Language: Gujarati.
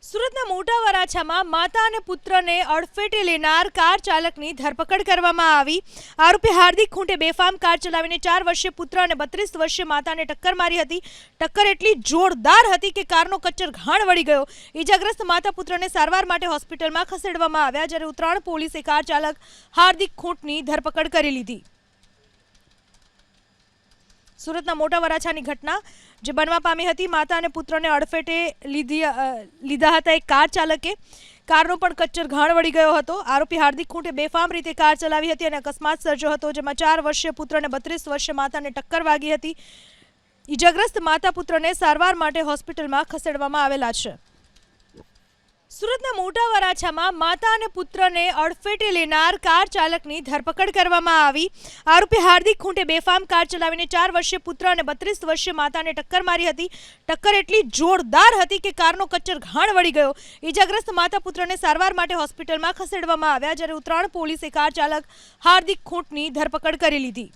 સુરતના મોટા વરાછામાં માતા અને પુત્રને અડફેટે લેનાર કાર ચાલકની ધરપકડ કરવામાં આવી। આરોપી હાર્દિક ખૂંટે બેફામ કાર ચલાવીને 4 વર્ષીય પુત્ર અને 32 વર્ષીય માતાને ટક્કર મારી હતી। ટક્કર એટલી જોરદાર હતી કે કારનો કચ્ચર ઘાણ વળી ગયો। ઈજાગ્રસ્ત માતા પુત્રને સારવાર માટે હોસ્પિટલમાં ખસેડવામાં આવ્યા, જ્યારે ઉત્તરાયણ પોલીસે કાર ચાલક હાર્દિક ખૂંટની ધરપકડ કરી લીધી। સુરતના મોટા વરાછાની ઘટના જે બનવા પામી હતી। માતા અને પુત્રને અડફેટે લીધા હતા એક કાર ચાલકે। કારનો પણ કચ્ચર ઘાણ વળી ગયો હતો। આરોપી હાર્દિક ખૂંટે બેફામ રીતે કાર ચલાવી હતી અને અકસ્માત સર્જ્યો હતો, જેમાં 4 વર્ષીય પુત્ર અને 32 વર્ષીય માતાને ટક્કર વાગી હતી। ઈજાગ્રસ્ત માતા પુત્રને સારવાર માટે હોસ્પિટલમાં ખસેડવામાં આવેલા છે। સુરતના મોટા વરાછામાં માતા અને પુત્રને અડફેટે લેનાર કાર ચાલકની ધરપકડ કરવામાં આવી। આરોપી હાર્દિક ખૂંટે બેફામ કાર ચલાવીને 4 વર્ષીય પુત્ર અને 32 વર્ષીય માતાને ટક્કર મારી હતી। ટક્કર એટલી જોરદાર હતી કે કારનો કચ્ચર ઘાણ વળી ગયો। ઈજાગ્રસ્ત માતા પુત્રને સારવાર માટે હોસ્પિટલમાં ખસેડવામાં આવ્યા, જ્યારે ઉત્તરાયણ પોલીસે કાર ચાલક હાર્દિક ખૂંટની ધરપકડ કરી લીધી।